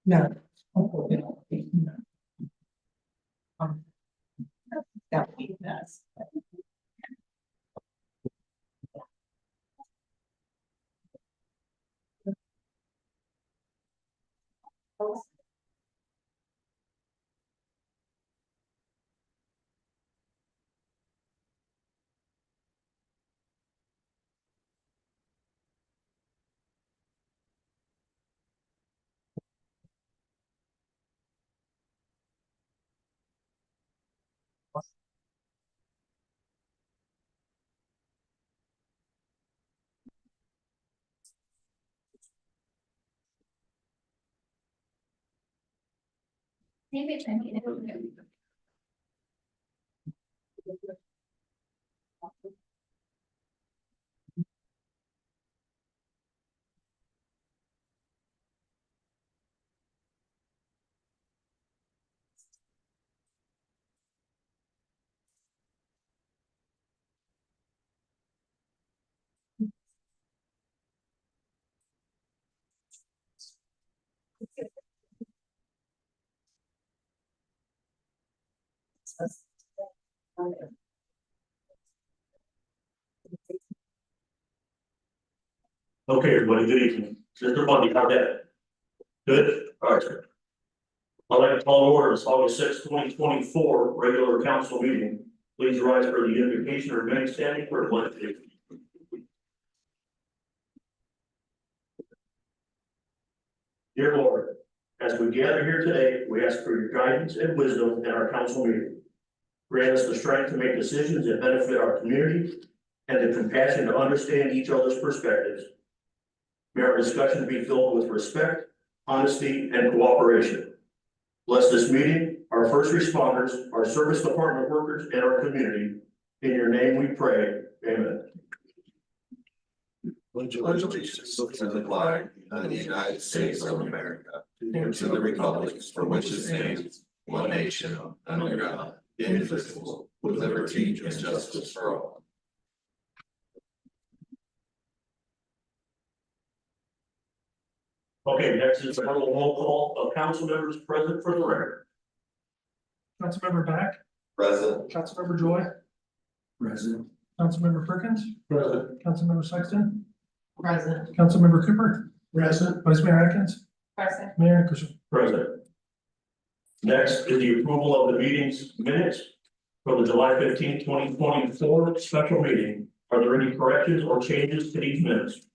No. Unfortunately, no. That would be nice. Maybe it's maybe. Okay, everybody, good evening. Mr. Bundy, how's that? Good? All right, sir. I'd like to call to order this August 6, 2024 regular council meeting. Please rise for the invocation or remain standing for the pledge. Dear Lord, as we gather here today, we ask for your guidance and wisdom in our council meeting. Grant us the strength to make decisions that benefit our community and the compassion to understand each other's perspectives. May our discussion be filled with respect, honesty, and cooperation. Bless this meeting, our first responders, our service department workers, and our community. In your name we pray. Amen. Pledge allegiance to the flag of the United States of America and to the republic for which it stands, one nation, under God, indivisible, with liberty and justice for all. Okay, next is a roll call of council members present for the record. Councilmember Back, Present. Councilmember Joy, Present. Councilmember Perkins, Present. Councilmember Sexton, Present. Councilmember Cooper, Present. Vice Mayor Atkins, Present. Mayor Nicholson. Present. Next is the approval of the meeting's minutes for the July 15, 2024 special meeting. Are there any corrections or changes to these minutes?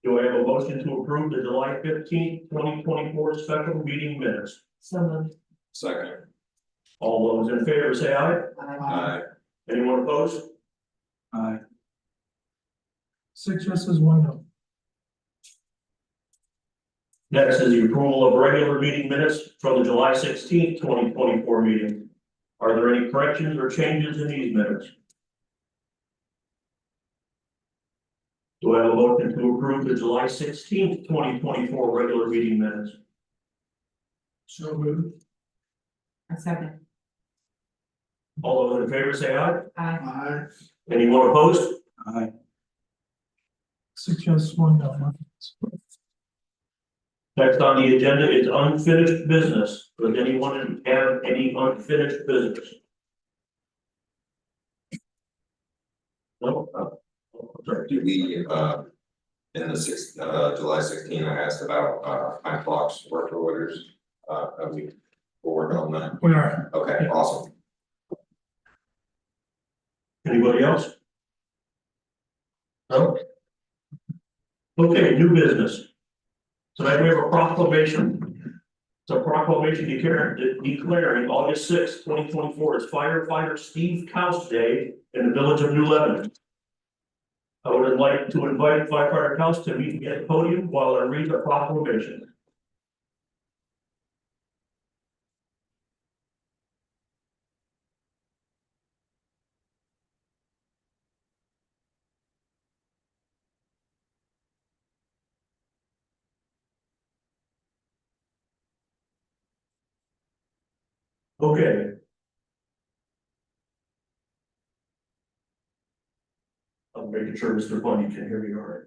Do I have a motion to approve the July 15, 2024 special meeting minutes? Someone. Second. All those in favor say aye. Aye. Anyone opposed? Aye. 6 yeses, 1 no. Next is the approval of regular meeting minutes from the July 16, 2024 meeting. Are there any corrections or changes in these minutes? Do I have a motion to approve the July 16, 2024 regular meeting minutes? So moved. A second. All those in favor say aye. Aye. Aye. Anyone opposed? Aye. 6 yeses, 1 no. Next on the agenda is unfinished business. Does anyone have any unfinished business? No? Sorry. Do we, in the July 16, I asked about, time clocks, work orders, have we forward on that? We are. Okay, awesome. Anybody else? No? Okay, new business. Tonight we have a proclamation. It's a proclamation declaring August 6, 2024 as Firefighter Steve Couse Day in the village of New Lebanon. I would like to invite Firefighter Couse to meet me at the podium while I read the proclamation. Okay. I'm making sure Mr. Bundy can hear me all right.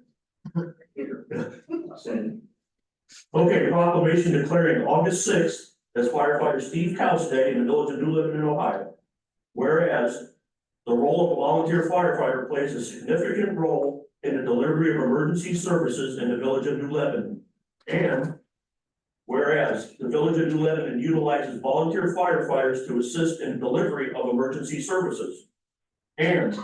Okay, proclamation declaring August 6th as firefighter Steve Couse Day in the village of New Lebanon, Ohio. Whereas the role of a volunteer firefighter plays a significant role in the delivery of emergency services in the village of New Lebanon. And whereas the village of New Lebanon utilizes volunteer firefighters to assist in delivery of emergency services. And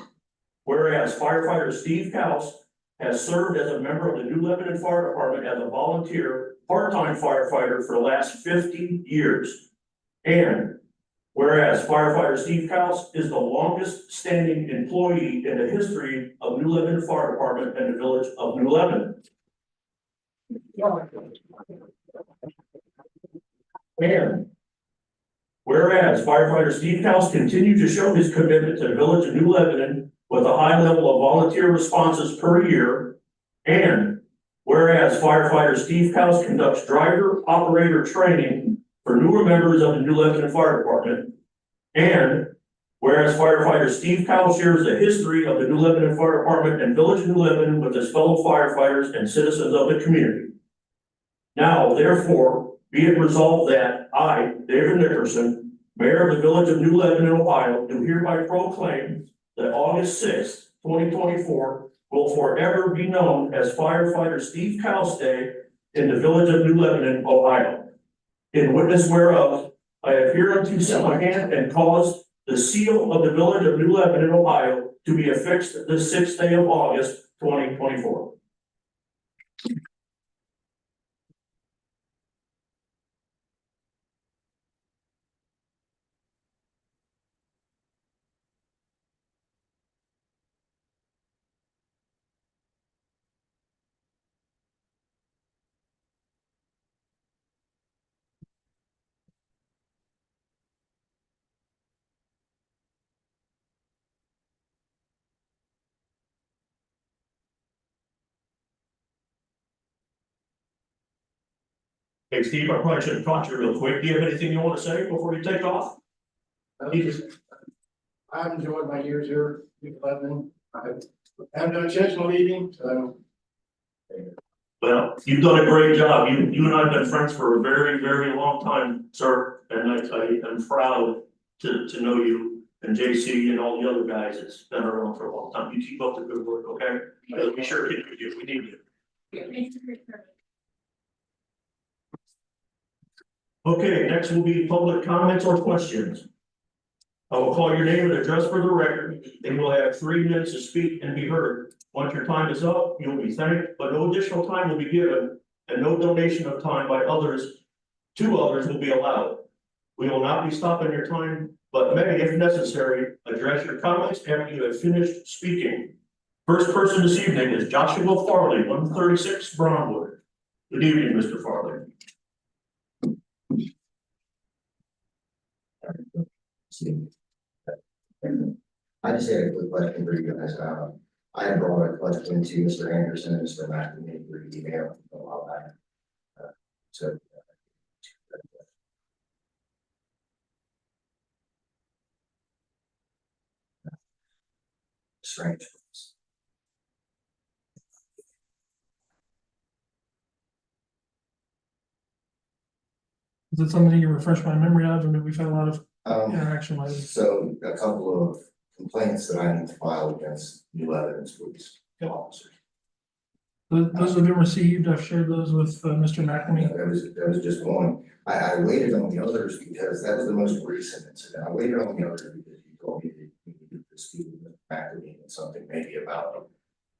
whereas firefighter Steve Couse has served as a member of the New Lebanon Fire Department as a volunteer part-time firefighter for the last 50 years. And whereas firefighter Steve Couse is the longest standing employee in the history of New Lebanon Fire Department and the village of New Lebanon. And whereas firefighter Steve Couse continued to show his commitment to the village of New Lebanon with a high level of volunteer responses per year. And whereas firefighter Steve Couse conducts driver operator training for newer members of the New Lebanon Fire Department. And whereas firefighter Steve Couse shares the history of the New Lebanon Fire Department and village of New Lebanon with his fellow firefighters and citizens of the community. Now, therefore, be it resolved that I, David Nickerson, Mayor of the village of New Lebanon, Ohio, do hereby proclaim that August 6th, 2024 will forever be known as firefighter Steve Couse Day in the village of New Lebanon, Ohio. In witness whereof, I have hereunto set my hand and caused the seal of the village of New Lebanon, Ohio to be affixed this 6th day of August, 2024. Hey, Steve, I probably should have caught you real quick. Do you have anything you want to say before you take off? I've enjoyed my years here in Lebanon. I haven't done a chance to leaving, so. Well, you've done a great job. You and I have been friends for a very, very long time, sir. And I am proud to know you and JC and all the other guys that's been around for a long time. You keep up the good work, okay? We sure can do you. We need you. Okay, next will be public comments or questions. I will call your name and address for the record, and you will have 3 minutes to speak and be heard. Once your time is up, you will be thanked, but no additional time will be given, and no donation of time by others to others will be allowed. We will not be stopping your time, but may, if necessary, address your comments after you have finished speaking. First person this evening is Joshua Farley, 136 Brownwood. Good evening, Mr. Farley. I just had a quick question for you guys. I had brought a question to Mr. Anderson and Mr. McNamee through email a while back. So. Strange. Is it something you refresh my memory of? I mean, we've had a lot of interaction with it. So a couple of complaints that I need to file against New Lebanon's police officers. Those have been received. I've shared those with Mr. McNamee. That was just one. I waited on the others because that was the most recent incident. I waited on the others because you told me that you needed to speak with McNamee and something maybe about,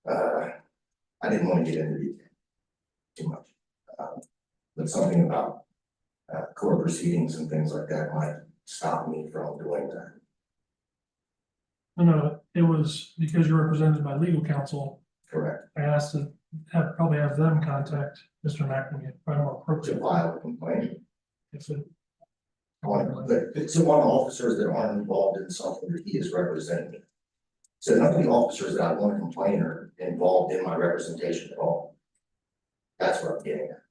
I didn't want to get into detail too much. But something about court proceedings and things like that might stop me from doing that. No, it was because you're represented by legal counsel. Correct. I asked to probably have them contact Mr. McNamee, probably more To appropriate. file a complaint. If it, So on officers that aren't involved in something that he is representing. So none of the officers that I want to complain are involved in my representation at all. That's what I'm getting at.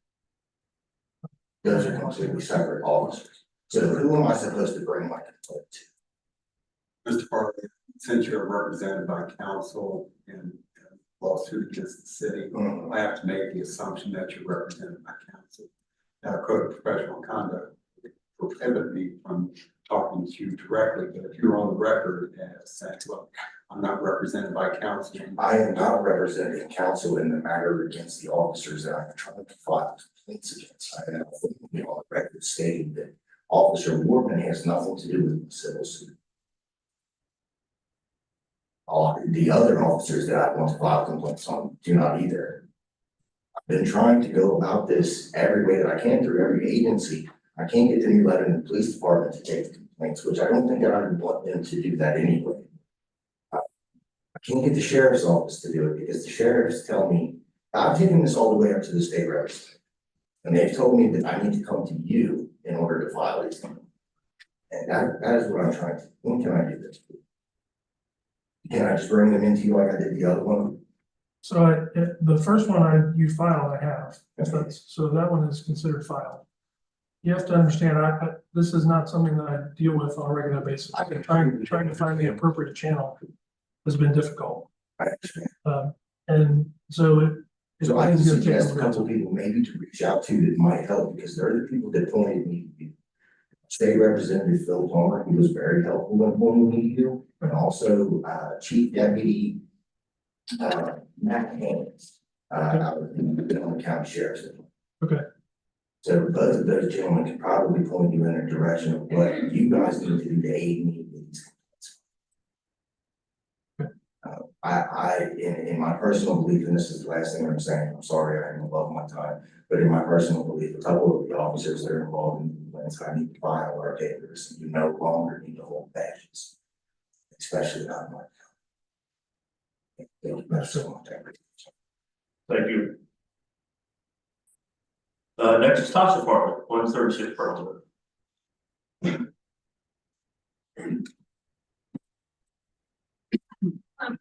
Those are completely separate officers. So who am I supposed to bring my complaint to? Mr. Parker, since you're represented by counsel and lawsuit against the city, I have to make the assumption that you're represented by counsel. Now, code of professional conduct prohibit me from talking to you directly, but if you're on the record as saying, look, I'm not represented by counsel. I am not representing counsel in the matter against the officers that I'm trying to file complaints against. I have on the record stating that Officer Workman has nothing to do with the civil suit. All the other officers that I want to file complaints on do not either. I've been trying to go about this every way that I can through every agency. I can't get the New Lebanon Police Department to take the complaints, which I don't think that I would want them to do that anyway. I can't get the sheriff's office to do it because the sheriffs tell me, I've taken this all the way up to the state register. And they've told me that I need to come to you in order to file these things. And that is what I'm trying to, when can I do this? Can I just bring them into you like I did the other one? So the first one you filed, I have, so that one is considered filed. You have to understand, this is not something that I deal with on a regular basis. Trying to find the appropriate channel has been difficult. I understand. And so So I can suggest a couple of people maybe to reach out to that might help, because they're the people that pointed me to you. State Representative Phil Palmer, he was very helpful in pointing me to you, and also Chief Deputy Matt Haynes out of the Lebanon County Sheriff's Department. Okay. So both of those gentlemen can probably point you in a direction of what you guys need to do to aid me with these complaints. In my personal belief, and this is the last thing I'm saying, I'm sorry, I am above my time, but in my personal belief, a couple of the officers that are involved in the complaints, I need to file our papers, and you no longer need to hold badges, especially not in my county. Thank you guys so much. Thank you. Next is Tops Department, 136 Parliament.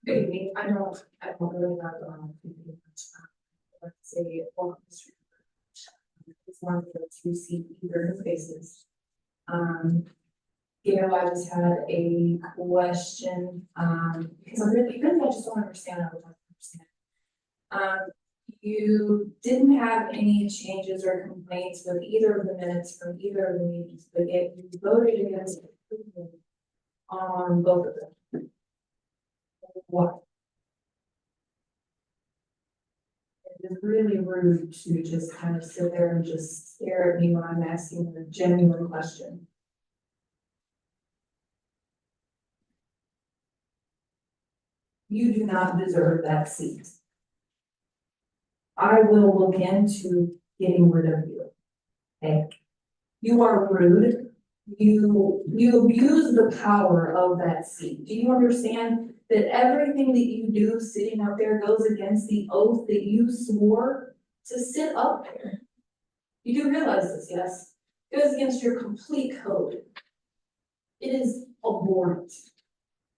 Good evening. I don't really have, let's say, welcome to street. It's one of those who see either faces. You know, I just had a question, because I just don't understand, I would like to understand. You didn't have any changes or complaints with either of the minutes from either of the meetings, but yet you voted against approval on both of them. What? It's really rude to just kind of sit there and just stare at me when I'm asking a genuine question. You do not deserve that seat. I will look into getting rid of you. Okay? You are rude. You abuse the power of that seat. Do you understand that everything that you do sitting up there goes against the oath that you swore to sit up there? You do realize this, yes? It goes against your complete code. It is abhorrent.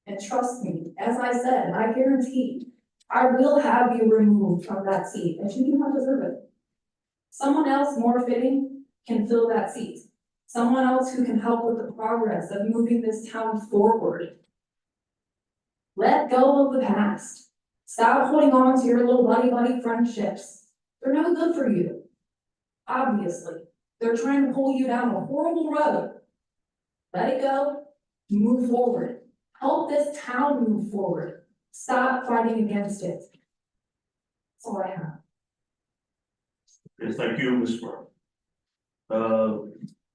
And trust me, as I said, I guarantee I will have you removed from that seat, and you do not deserve it. Someone else more fitting can fill that seat. Someone else who can help with the progress of moving this town forward. Let go of the past. Stop holding on to your little buddy friendships. They're no good for you. Obviously, they're trying to pull you down a horrible road. Let it go, move forward. Help this town move forward. Stop fighting against it. That's all I have. Yes, thank you, Ms. Smart.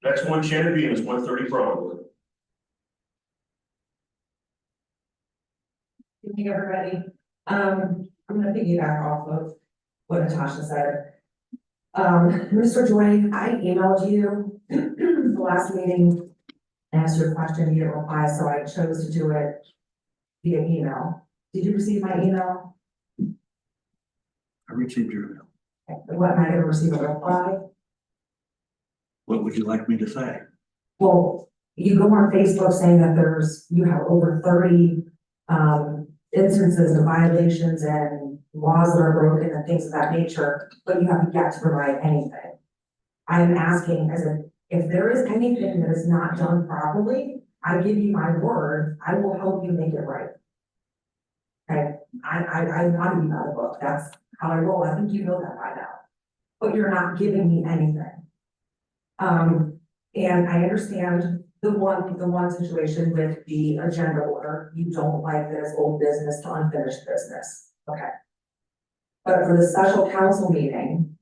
Next one, Shannon Bean is 130 Broadway. Good evening, everybody. I'm gonna piggyback off of what Natasha said. Mr. Joy, I emailed you the last meeting, asked you a question, you didn't reply, so I chose to do it via email. Did you receive my email? I received your email. What, am I gonna receive a reply? What would you like me to say? Well, you go on Facebook saying that you have over 30 instances of violations and laws that are broken and things of that nature, but you haven't yet to provide anything. I'm asking if there is anything that is not done properly, I give you my word, I will help you make it right. Okay, I want to be by the book, that's how I roll, I think you know that by now. But you're not giving me anything. And I understand the one situation with the agenda order, you don't like this old business to unfinished business, okay? But for the special council meeting,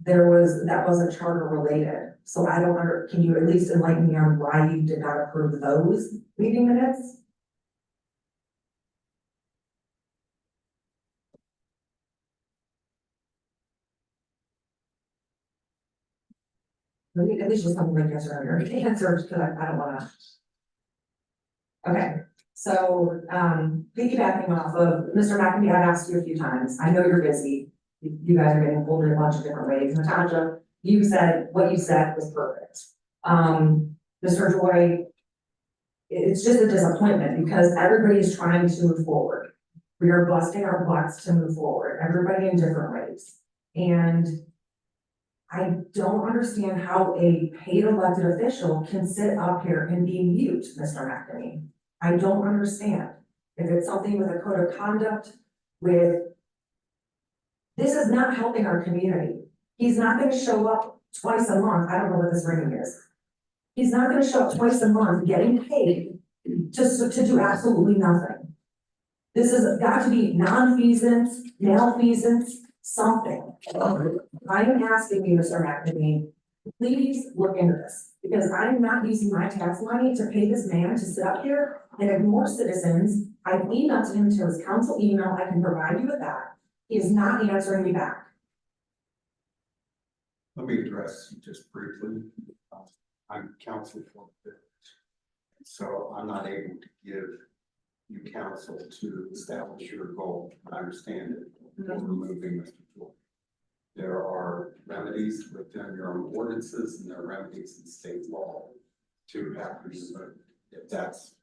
that wasn't charter related, so I don't can you at least enlighten me on why you did not approve those meeting minutes? At least just something like yes or no, or answer, because I don't wanna. Okay, so, piggybacking off of, Mr. McAfee, I've asked you a few times, I know you're busy. You guys are getting pulled in a bunch of different ways, Natasha, you said, what you said was perfect. Mr. Joy, it's just a disappointment because everybody is trying to move forward. We are busting our butts to move forward, everybody in different ways. And I don't understand how a paid elected official can sit up here and be mute, Mr. McAfee. I don't understand. If it's something with a code of conduct, this is not helping our community. He's not gonna show up twice a month, I don't know what this ring is. He's not gonna show up twice a month getting paid to do absolutely nothing. This has got to be non-feasance, malfeasance, something. I am asking you, Mr. McNamee, please look into this, because I'm not using my tax money to pay this man to sit up here and ignore citizens. I've emailed him to his council email, I can provide you with that. He is not answering me back. Let me address you just briefly. I'm counsel for the village. So I'm not able to give you counsel to establish your goal. I understand it, for removing Mr. Jordan. There are remedies within your own ordinances and there are remedies in state law to have you removed. If that's.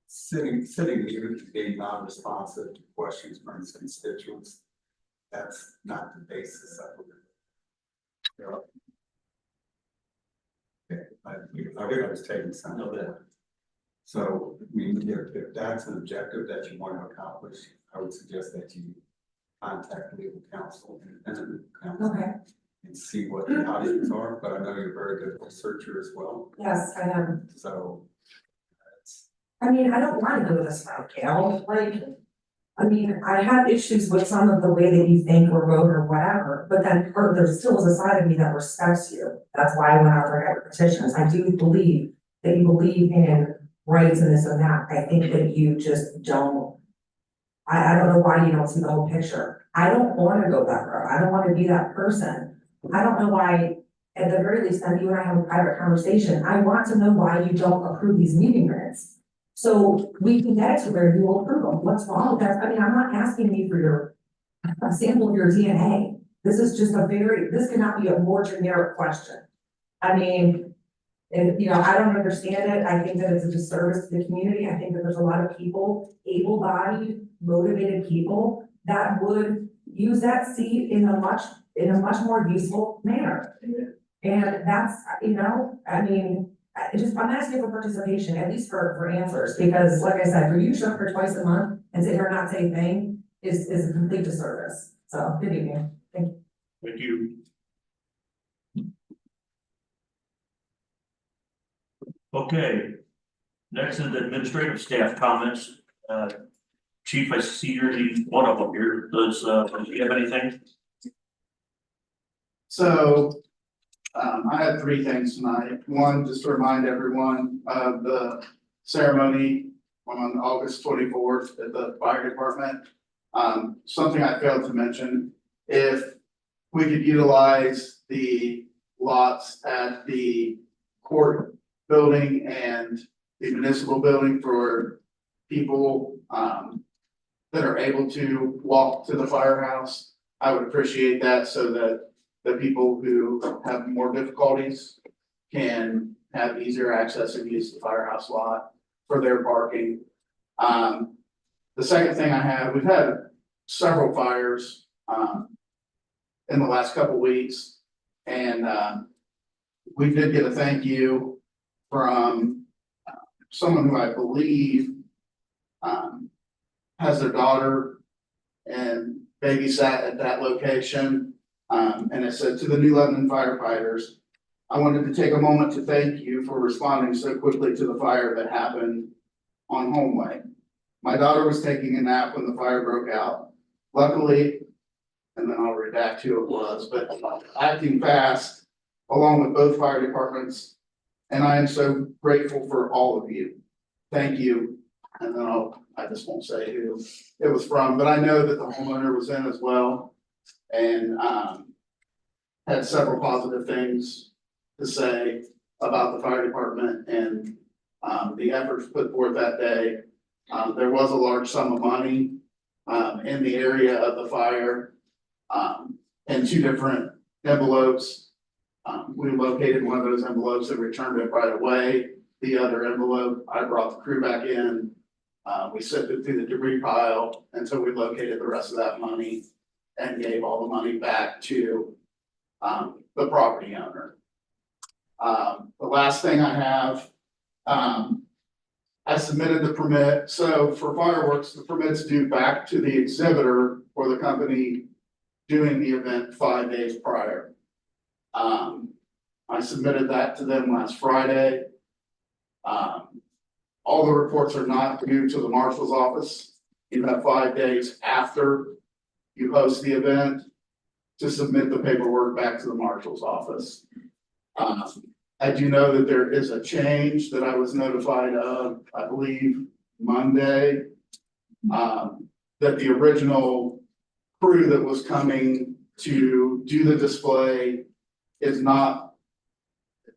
Sitting muted to being non-responsive to questions from his constituents, that's not the basis of it. Okay, I was taking some of that. So, I mean, if that's an objective that you want to accomplish, I would suggest that you contact legal counsel, independent counsel. Okay. And see what the options are, but I know you're a very good researcher as well, Yes, I am. so. I mean, I don't want to go this route, Gail, like, I mean, I have issues with some of the way that you think or wrote or whatever, but then there still is a side of me that respects you. That's why I went out there and got petitions. I do believe that you believe in rights and this and that. I think that you just don't. I don't know why you don't see the whole picture. I don't want to go that route. I don't want to be that person. I don't know why, at the very least, that you and I have a private conversation. I want to know why you don't approve these meeting minutes. So we can get to where you will approve them. What's wrong with that? I mean, I'm not asking you for a sample of your DNA. This is just this cannot be a more generic question. I mean, I don't understand it. I think that it's a disservice to the community. I think that there's a lot of people, able-bodied, motivated people that would use that seat in a much more useful manner. And that's, I mean, I'm asking for participation, at least for answers, because like I said, for you to show up for twice a month and sit here and not say a thing is a complete disservice. So, good evening. Thank you. Thank you. Okay, next is administrative staff comments. Chief, I see you're the one of them here. Do you have anything? So, I have three things tonight. One, just to remind everyone of the ceremony on August 24th at the fire department. Something I failed to mention, if we could utilize the lots at the court building and the municipal building for people, that are able to walk to the firehouse. I would appreciate that so that the people who have more difficulties can have easier access and use the firehouse lot for their parking. The second thing I have, we've had several fires, in the last couple weeks. And, we did get a thank you from someone who I believe, has their daughter and babysat at that location. And it said, to the New Lebanon firefighters, I wanted to take a moment to thank you for responding so quickly to the fire that happened on Homeway. My daughter was taking a nap when the fire broke out. Luckily, and then I'll redact who it was, but acting fast along with both fire departments. And I am so grateful for all of you. Thank you. And then I just won't say who it was from, but I know that the homeowner was in as well. And, had several positive things to say about the fire department and, the efforts put forth that day. There was a large sum of money, in the area of the fire, in two different envelopes. We located one of those envelopes and returned it right away. The other envelope, I brought the crew back in. We sifted through the debris pile until we located the rest of that money and gave all the money back to, the property owner. The last thing I have, I submitted the permit. So for fireworks, the permit's due back to the exhibitor or the company doing the event 5 days prior. I submitted that to them last Friday. All the reports are not due to the marshal's office. You have 5 days after you host the event to submit the paperwork back to the marshal's office. I do know that there is a change that I was notified of, I believe, Monday. That the original crew that was coming to do the display is not,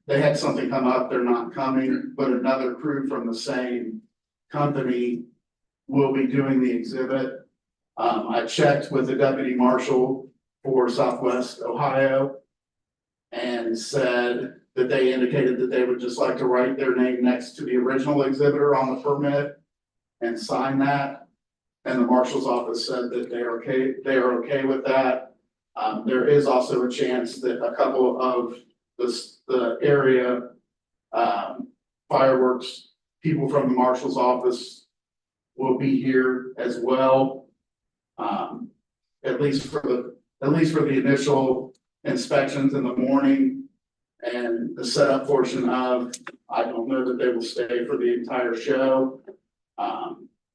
they had something come up, they're not coming, but another crew from the same company will be doing the exhibit. I checked with the deputy marshal for Southwest Ohio and said that they indicated that they would just like to write their name next to the original exhibitor on the permit and sign that. And the marshal's office said that they are okay with that. There is also a chance that a couple of the area, fireworks people from the marshal's office will be here as well. At least for the initial inspections in the morning and the setup portion of, I don't know that they will stay for the entire show.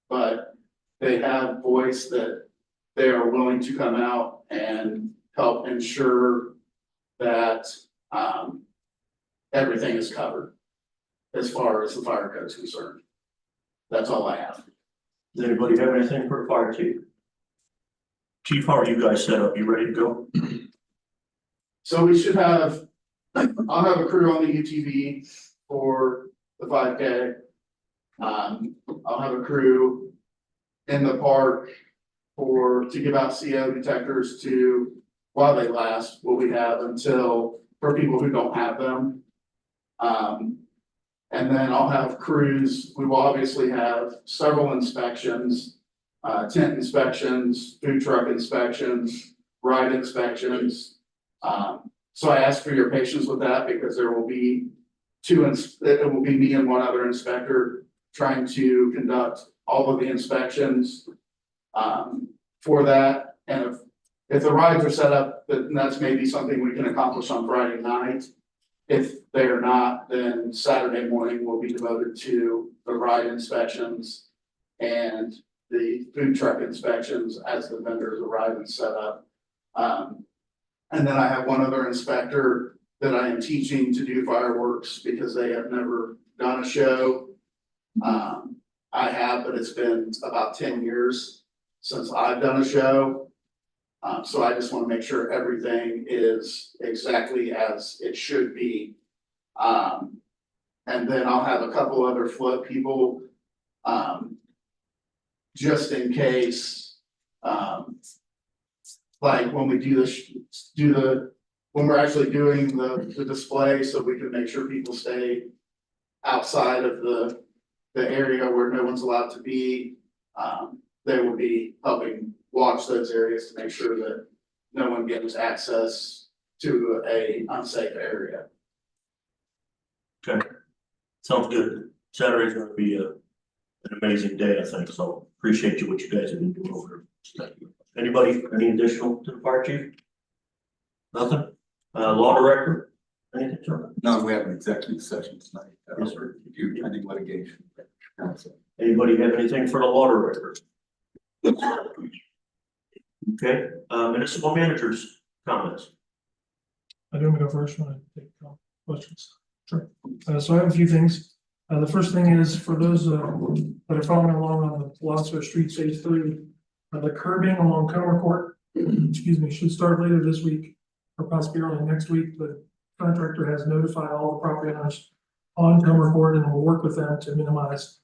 But they have voiced that they are willing to come out and help ensure that, everything is covered as far as the fire code is concerned. That's all I have. Does anybody have anything for the fire chief? Chief, how are you guys set up? You ready to go? So we should have, I'll have a crew on the UTV for the 5K. I'll have a crew in the park to give out CO detectors while they last, what we have until, for people who don't have them. And then I'll have crews, we will obviously have several inspections, tent inspections, food truck inspections, ride inspections. So I ask for your patience with that because there will be it will be me and one other inspector trying to conduct all of the inspections for that. And if the rides are set up, then that's maybe something we can accomplish on Friday night. If they are not, then Saturday morning will be devoted to the ride inspections and the food truck inspections as the vendors arrive and set up. And then I have one other inspector that I am teaching to do fireworks because they have never done a show. I have, but it's been about 10 years since I've done a show. So I just want to make sure everything is exactly as it should be. And then I'll have a couple other float people. just in case, like when we do this, when we're actually doing the display, so we can make sure people stay outside of the area where no one's allowed to be. They will be helping watch those areas to make sure that no one gets access to a unsafe area. Okay, sounds good. Saturday's gonna be an amazing day, I think, so appreciate what you guys have been doing over there. Thank you. Anybody, any additional to the fire chief? Nothing? Law director? Anything, sir? No, we have an executive session tonight. Yes, sir. Review pending litigation. Counsel. Anybody have anything for the law director? Okay, municipal managers comments. I do want to go first when I take questions. Sure. So I have a few things. The first thing is for those that are following along on the Philosopher Street Phase 3, the curbing along Comer Court, excuse me, should start later this week or possibly early next week. The contractor has notified all the property owners on Comer Court and will work with them to minimize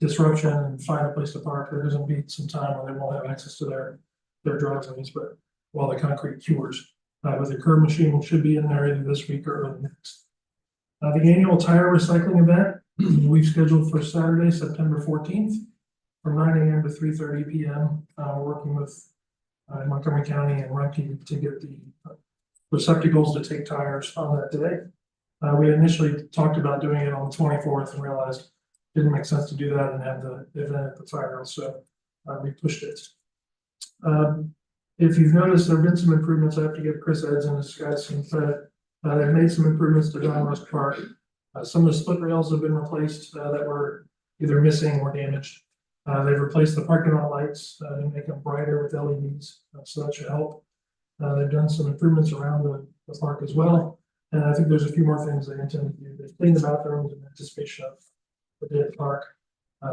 disruption and find a place to park. There doesn't be some time when they won't have access to their driveways, but while the concrete cures. But the curb machine should be in there either this week or early next. The annual tire recycling event, we've scheduled for Saturday, September 14th, from 9 a.m. to 3:30 p.m. We're working with Montgomery County and Rumpke to get the receptacles to take tires on that day. We initially talked about doing it on the 24th and realized it didn't make sense to do that and have the event at the firehouse, so we pushed it. If you've noticed, there have been some improvements. I have to give Chris Eds and his guys some credit. They've made some improvements to John Rusk Park. Some of the split rails have been replaced that were either missing or damaged. They've replaced the parking lot lights to make them brighter with LEDs, so that should help. They've done some improvements around the park as well, and I think there's a few more things they intend to do. They've cleaned the bathrooms in anticipation of the day at the park,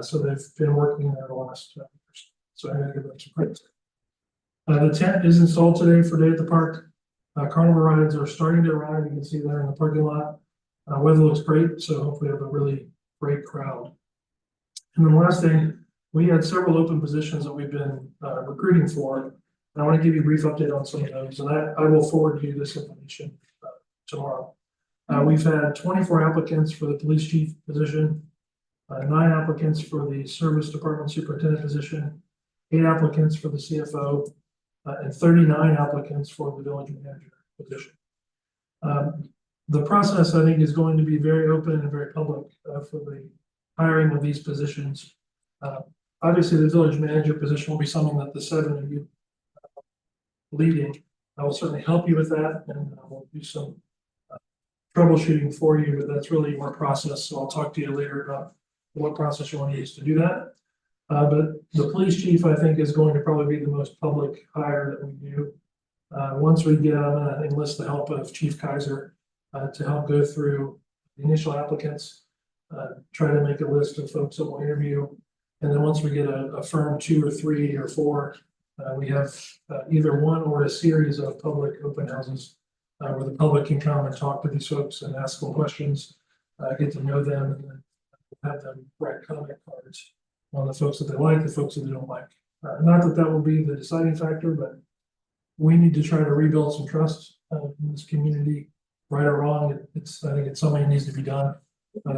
so they've been working there the last years. So I'm going to give them some credit. The tent is installed today for day at the park. Carnival rides are starting to arrive. You can see there in the parking lot. Weather looks great, so hopefully we have a really great crowd. And then the last thing, we had several open positions that we've been recruiting for. And I want to give you a brief update on some of those, and I will forward you this information tomorrow. We've had 24 applicants for the police chief position, 9 applicants for the service department superintendent position, 8 applicants for the CFO, and 39 applicants for the village manager position. The process, I think, is going to be very open and very public for the hiring of these positions. Obviously, the village manager position will be something that the 7 of you leading. I will certainly help you with that, and we'll do some troubleshooting for you, but that's really your process. So I'll talk to you later about what process you want to use to do that. But the police chief, I think, is going to probably be the most public hire that we do. Once we get, I'm going to enlist the help of Chief Kaiser to help go through the initial applicants, try to make a list of folks that we'll interview. And then once we get a firm 2 or 3 or 4, we have either one or a series of public open houses where the public can come and talk to these folks and ask them questions, get to know them, and then have them write comment cards on the folks that they like, the folks that they don't like. Not that that will be the deciding factor, but we need to try to rebuild some trust in this community, right or wrong. I think it's something that needs to be done.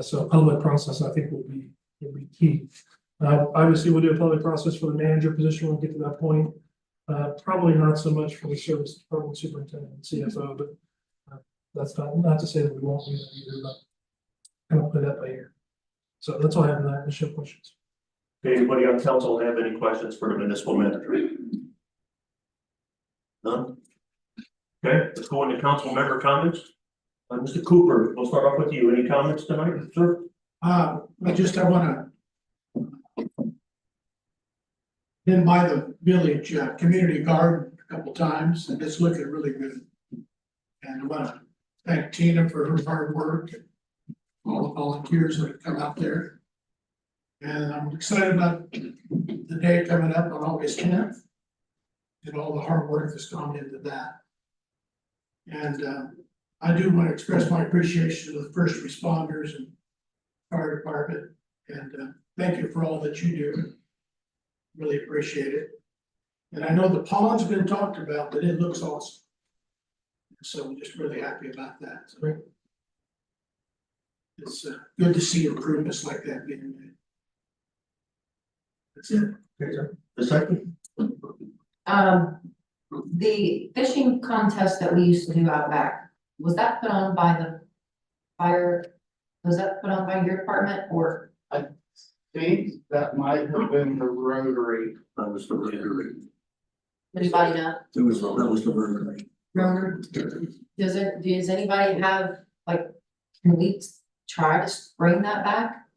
So a public process, I think, will be key. Obviously, we'll do a public process for the manager position when we get to that point. Probably not so much for the service department superintendent and CFO, but that's not to say that we won't do that either, but kind of play that by ear. So that's all I have in that. Initial questions. Anybody on council have any questions for the municipal manager? None? Okay, let's go into council member comments. Mr. Cooper, we'll start off with you. Any comments tonight, sir? I wanna. Been by the village community garden a couple times and it's looking really good. And I wanna thank Tina for her hard work and all the volunteers that have come out there. And I'm excited about the day coming up on August 10th. And all the hard work that's gone into that. And I do want to express my appreciation to the first responders and fire department. And thank you for all that you do. Really appreciate it. And I know the pond's been talked about, but it looks awesome. So I'm just really happy about that. So it's good to see improvements like that being made. That's it. The second, The fishing contest that we used to do out back, was that put on by the fire? Was that put on by your department or? think that might have been the Rotary. That was the Rotary. Anybody know? That was the Rotary. Remember, does anybody have, like, can we try to bring that back?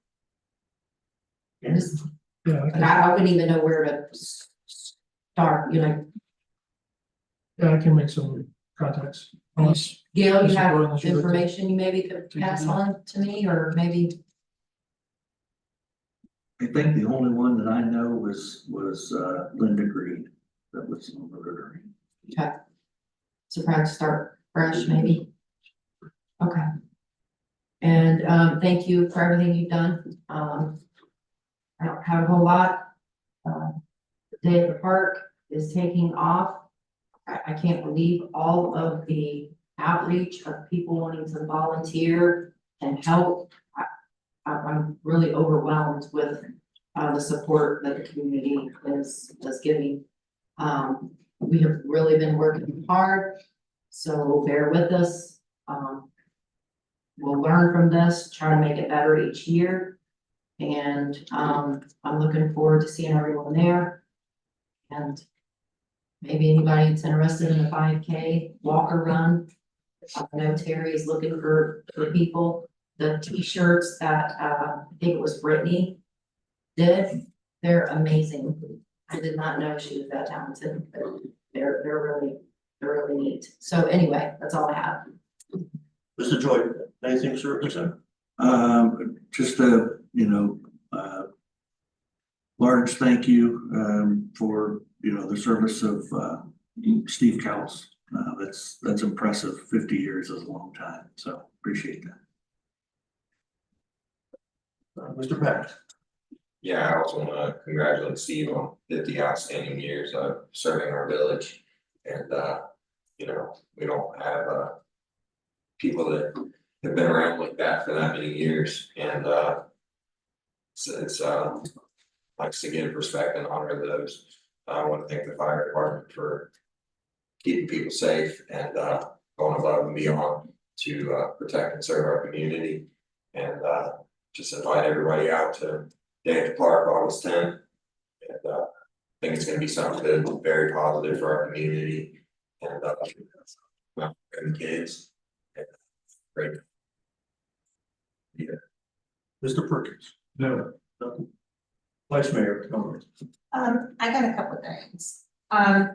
Just- Yeah, Like, I wouldn't even know where to start, you know. yeah, I can make some contacts. Unless, Gail, you Mr. have Boyle, you like to- information you maybe could pass on to me, or maybe, I think the only one that I know was Linda Green, that was on the Rotary. okay. So perhaps start fresh, maybe. Okay. And, thank you for everything you've done. I don't have a whole lot. The Day at the Park is taking off. I can't believe all of the outreach of people wanting to volunteer and help. I'm really overwhelmed with, the support that the community is giving. We have really been working hard, so bear with us. We'll learn from this, try to make it better each year. And, I'm looking forward to seeing everyone there. And maybe anybody that's interested in a 5K walk or run. I know Terry's looking for people. The t-shirts that, I think it was Brittany did, they're amazing. I did not know she was that talented, but they're really neat. So anyway, that's all I have. Mr. Joy, anything, sir, this time? Just a, large thank you, for, the service of, Steve Cowles. That's impressive. 50 years is a long time, so appreciate that. Mr. Pack. Yeah, I also wanna congratulate Steve on 50 outstanding years of serving our village. And we don't have people that have been around like that for that many years. And it's likes to give respect and honor those. I wanna thank the fire department for keeping people safe and going above and beyond to protect and serve our community. And just invite everybody out to Day at the Park, August 10th. And I think it's gonna be something good, very positive for our community and kids. And great. Yeah. Mr. Perkins. No. Nothing. Vice Mayor, come on. I got a couple of things. I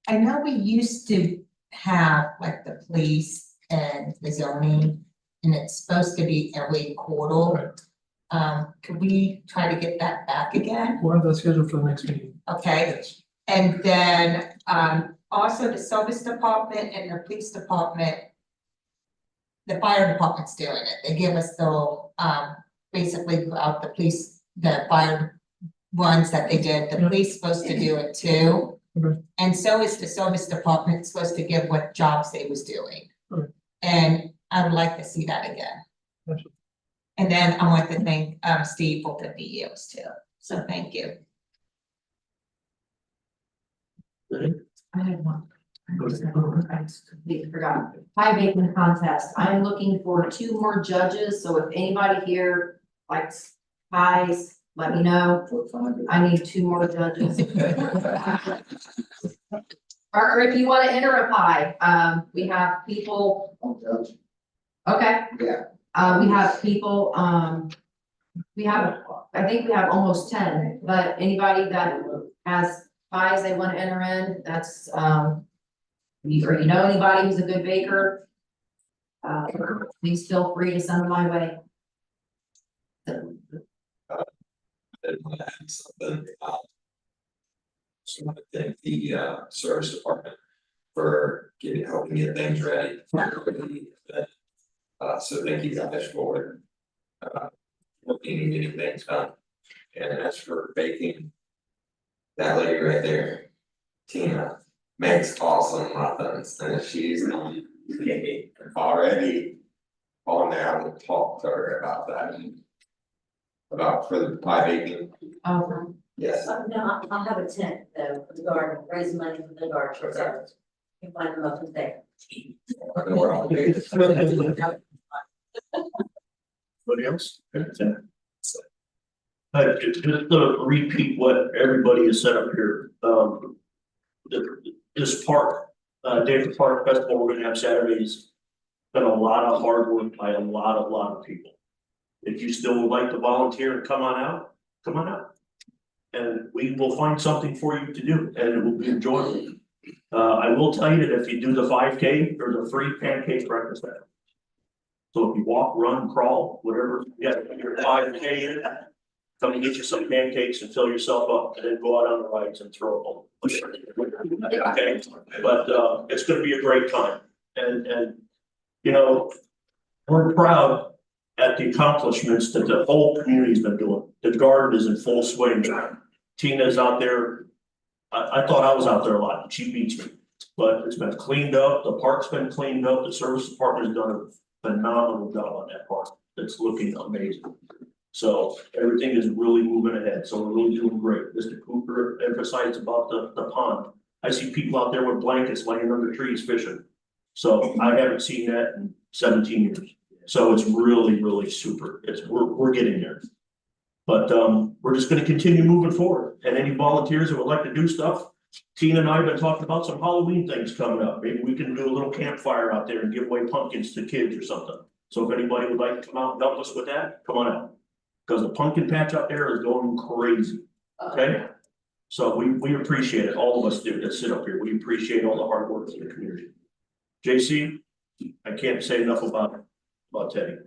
know we used to have like the police and the zoning, and it's supposed to be every quarter. Could we try to get that back again? we'll have that scheduled for the next meeting. Okay, Yes. and then, also the service department and the police department. The fire department's doing it. They give us the, basically throughout the police, the fire ones that they did, the police supposed to do it too. Okay. And so is the service department supposed to give what jobs they was doing. Okay. And I would like to see that again. Absolutely. And then I want to thank, Steve for 50 years too. So thank you. I had one. I completely forgot. Pie baking contest. I'm looking for 2 more judges, so if anybody here likes pies, let me know. I need 2 more judges. Or if you wanna enter a pie, we have people. Okay. Yeah. We have people, I think we have almost 10, but anybody that has pies they wanna enter in, that's, or you know anybody who's a good baker, please feel free to send them my way. I did wanna add something. So I wanna thank the service department for helping get things ready for the event. So thank you guys for working and getting things done. And as for baking, that lady right there, Tina, makes awesome muffins, and she's already on there. I'm gonna talk to her about that. About for the pie baking, Oh, yes. No, I'll have a tent though, for the garden, raise money for the garden, so you can find them up there. I know where I'll be. Anybody else? Just to repeat what everybody has said up here, this park, David Park Festival we're gonna have Saturdays. Been a lot of hard work by a lot of people. If you still would like to volunteer and come on out, come on out. And we will find something for you to do, and it will be enjoyable. I will tell you that if you do the 5K, there's a free pancake breakfast there. So if you walk, run, crawl, whatever, yeah, your 5K in, come and get you some pancakes and fill yourself up, and then go out on the rides and throw them. Okay, but it's gonna be a great time, and you know, we're proud at the accomplishments that the whole community's been doing. The garden is in full swing. Tina's out there. I thought I was out there a lot, she beats me, but it's been cleaned up, the park's been cleaned up, the service department has done a phenomenal job on that park. It's looking amazing. So everything is really moving ahead, so we're really doing great. Mr. Cooper emphasized about the pond. I see people out there with blankets laying under trees fishing. So I haven't seen that in 17 years. So it's really super. We're getting there. But we're just gonna continue moving forward. And any volunteers that would like to do stuff, Tina and I have been talking about some Halloween things coming up. Maybe we can do a little campfire out there and give away pumpkins to kids or something. So if anybody would like to come out and help us with that, come on out. Because the pumpkin patch out there is going crazy, okay? So we appreciate it, all of us do that sit up here, we appreciate all the hard work in the community. JC, I can't say enough about Teddy,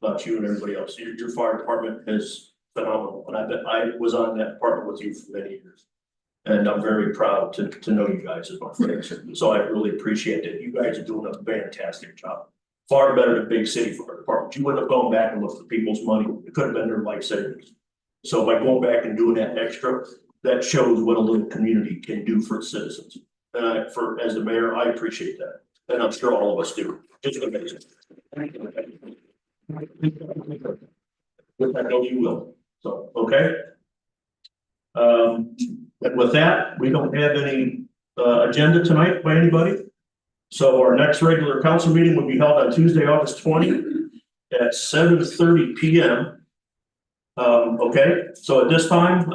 about you and everybody else, your fire department is phenomenal, and I was on that department with you for many years. And I'm very proud to know you guys as my friends, so I really appreciate that, you guys are doing a fantastic job. Far better than big city fire department. You wouldn't have gone back and looked at people's money. It could have been their life savings. So by going back and doing that extra, that shows what a little community can do for its citizens. And as the mayor, I appreciate that. And I'm sure all of us do. It's amazing. Which I know you will. So, okay. And with that, we don't have any agenda tonight by anybody. So our next regular council meeting will be held on Tuesday, August 20 at 7:30 p.m. Okay, so at this time,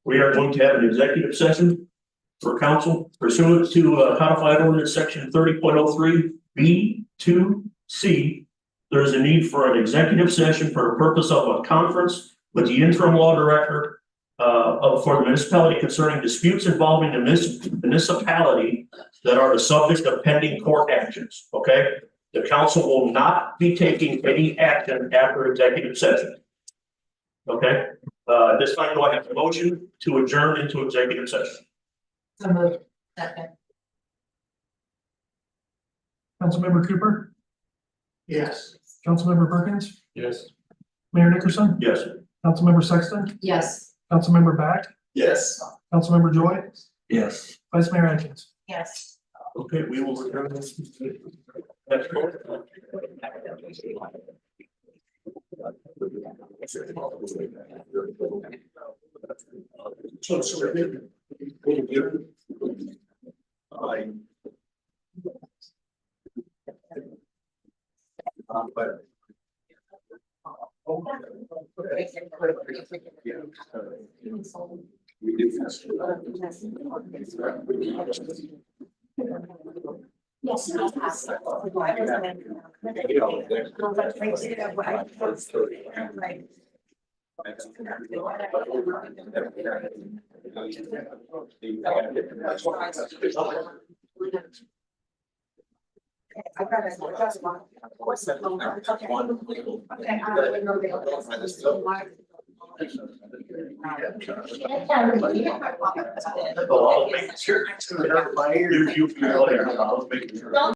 we are going to have an executive session for council pursuant to codified ordinance section 30.03 B2C. There is a need for an executive session for the purpose of a conference with the interim law director for the municipality concerning disputes involving the municipality that are the subject of pending court actions, okay? The council will not be taking any action after executive session. Okay, at this time, do I have a motion to adjourn into executive session? so moved. Second. Councilmember Cooper, Yes. Councilmember Perkins, Yes. Mayor Nickerson, Yes. Councilmember Sexton, Yes. Councilmember Back, Yes. Councilmember Joy, Yes. Vice Mayor Atkins. Yes. Okay, we will return this. We do. Yes. I got it. Oh, I'll make sure. You're, I'll make sure.